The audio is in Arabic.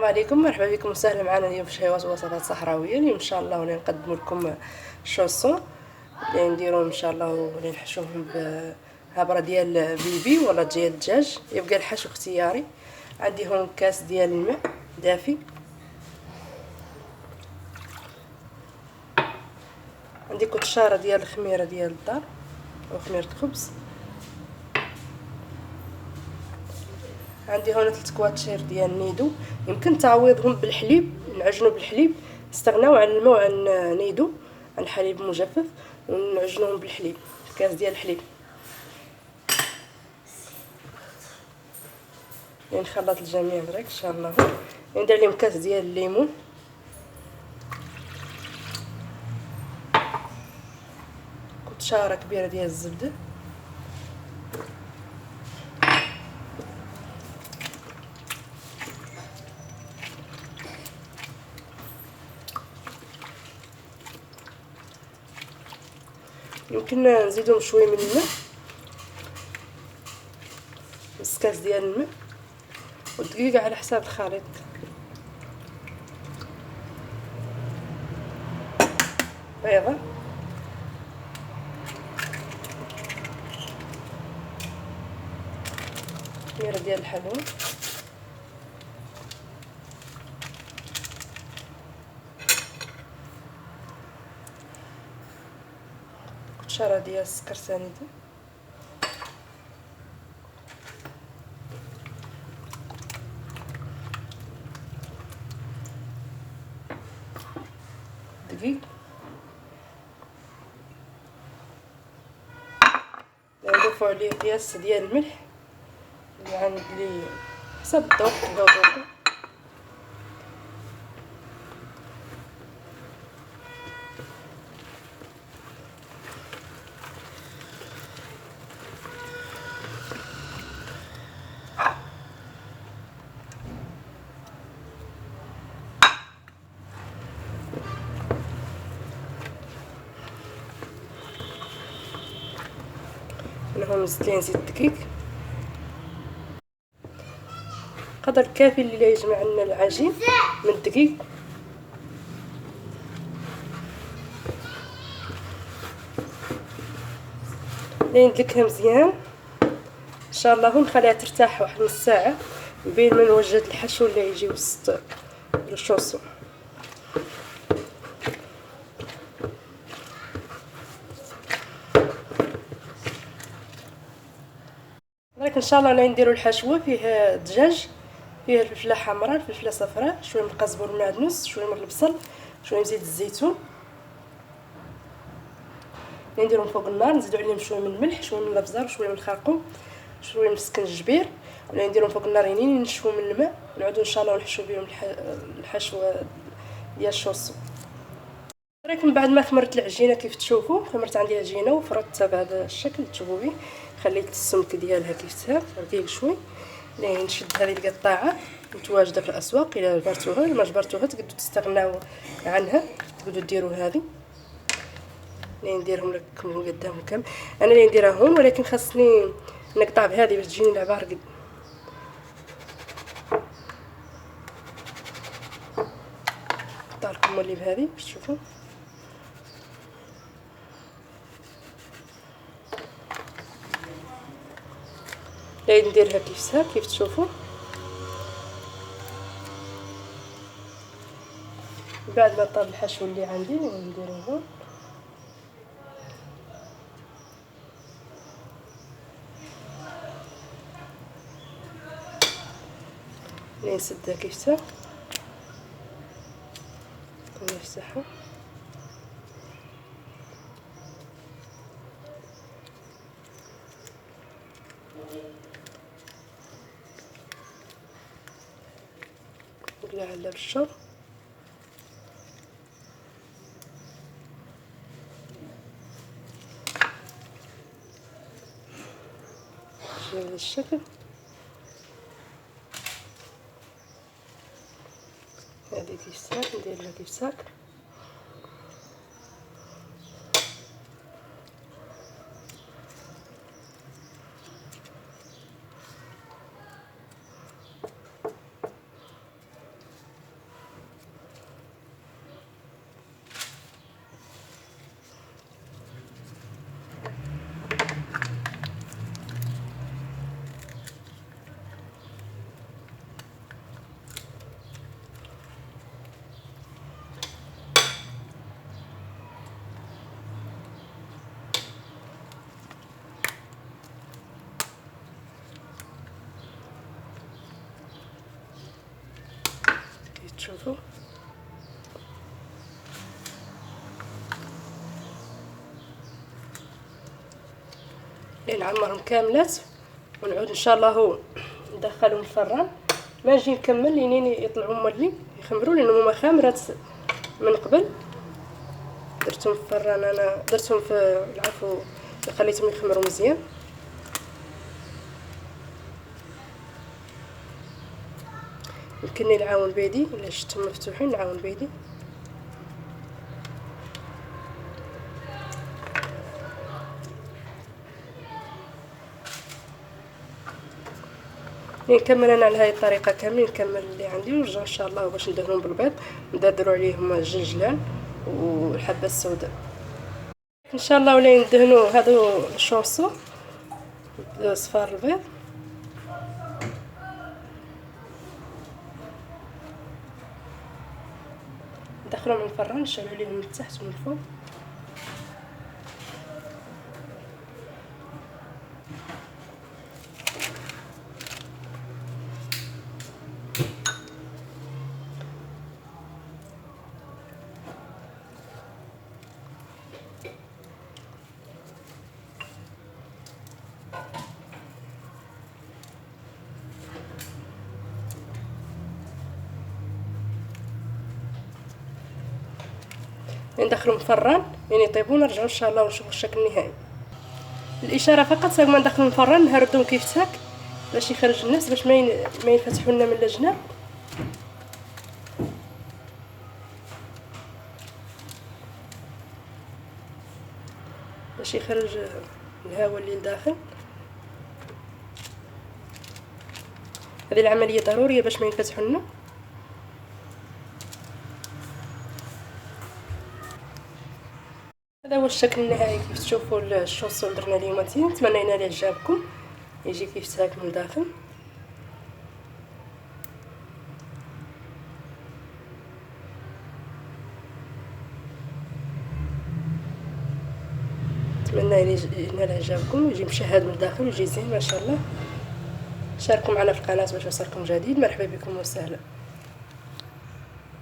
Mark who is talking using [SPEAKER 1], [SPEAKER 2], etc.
[SPEAKER 1] السلام عليكم، مرحبا بكم وسهلا معنا اليوم في شهيوات ووصفات صحراويه. اليوم ان شاء الله ولي نقدم لكم شوسون اللي نديروه ان شاء الله ولي نحشوهم بهبره ديال بيبي ولا ديال الدجاج، يبقى الحشو اختياري. عندي هون كاس ديال الماء دافي، عندي كطشاره ديال الخميره ديال الدار او خميره الخبز، عندي هنا 3 كواتشير ديال النيدو. يمكن تعويضهم بالحليب، نعجنوا بالحليب، نستغناو عن الماء وعن نيدو، عن حليب مجفف، ونعجنوهم بالحليب، كاس ديال الحليب. نخلط الجميع برك ان شاء الله. ندير لهم كاس ديال الليمون، كطشاره كبيره ديال الزبده، يمكن نزيدهم شويه من الماء، نص كاس ديال الماء، والدقيق على حساب الخليط. بيضه، خميره ديال الحلوى، كطشاره ديال السكر سنيده، دقيق، نضيفو عليه قياس ديال الملح اللي حسب الذوق ذوقكم. هنا هو نزلت ليه زيت الدقيق، قدر كافي اللي يجمع لنا العجين من الدقيق. ندلكها مزيان ان شاء الله، ونخليها ترتاح واحد نص ساعه بين ما نوجد الحشو اللي يجي وسط الشوسو. درك ان شاء الله اللي نديرو الحشوه فيه الدجاج، فيه الفلفله حمراء، الفلفله صفراء، شويه من القزبر والمعدنوس، شويه من البصل، شويه من زيت الزيتون. نديرهم فوق النار، نزيدو عليهم شويه من الملح، شويه من الابزار، شويه من الخرقوم، شويه من السكنجبير، ولا نديرهم فوق النار ينين ينشفوا من الماء، نعودو ان شاء الله ونحشو بهم الحشوه ديال الشوسو. راكم بعد ما خمرت العجينه كيف تشوفوا، خمرت عندي العجينه وفردتها بهذا الشكل تشوفوا به، خليت السمك ديالها كيف تسال رقيق شوي. نشد هذه القطاعه متواجده في الاسواق، الى جبرتوها ما جبرتوها تقدروا تستغناو عنها، تقدروا ديروا هذه. نديرهم لكم قدامكم كم انا اللي نديرها هون، ولكن خاصني نقطع بهذه باش تجيني العبار قد. نقطع لكم اللي بهذه باش تشوفوا. نديرها كيف تشوفوا. بعد ما طاب الحشو اللي عندي نديرو هون، نسدها كيف ونفتحها. نقلع على الشر، بهذا الشكل. هذه كيف ندير لها كيف تشوفوا. نعمرهم كاملات ونعود ان شاء الله ندخلهم الفران. ما نجي نكمل لينين يطلعوا مولين يخمروا، لانهم هما خامرات من قبل. درتهم في الفران، انا درتهم في العفو خليتهم يخمروا مزيان. يمكنني نعاون بيدي، الا شفتهم مفتوحين نعاون بيدي. نكمل انا على هذه الطريقه كاملين، نكمل اللي عندي ونرجع ان شاء الله باش ندهنهم بالبيض، ندردروا عليهم الجنجلان والحبه السوداء ان شاء الله. ولا ندهنوا هذو الشورسو صفار البيض. ندخلهم من الفران، نشعلوا عليهم من التحت ومن الفوق. ندخلهم الفران يعني يطيبوا، نرجعوا ان شاء الله ونشوفوا الشكل النهائي. الاشاره فقط قبل ما ندخلهم الفران نهردهم كيف تاك باش يخرج النفس، باش ما ينفتحوا لنا من الجناب. باش يخرج الهواء اللي لداخل. هذه العمليه ضروريه باش ما ينفتحوا لنا. هذا هو الشكل النهائي. كيف تشوفوا الشوصو اللي درنا اليوم، نتمنى ينال اعجابكم، يجي كيف تاك من الداخل. نتمنى ينال اعجابكم ويجي مشهد من الداخل ويجي زين ما شاء الله. شاركوا معنا في القناه باش يوصلكم جديد. مرحبا بكم وسهلا.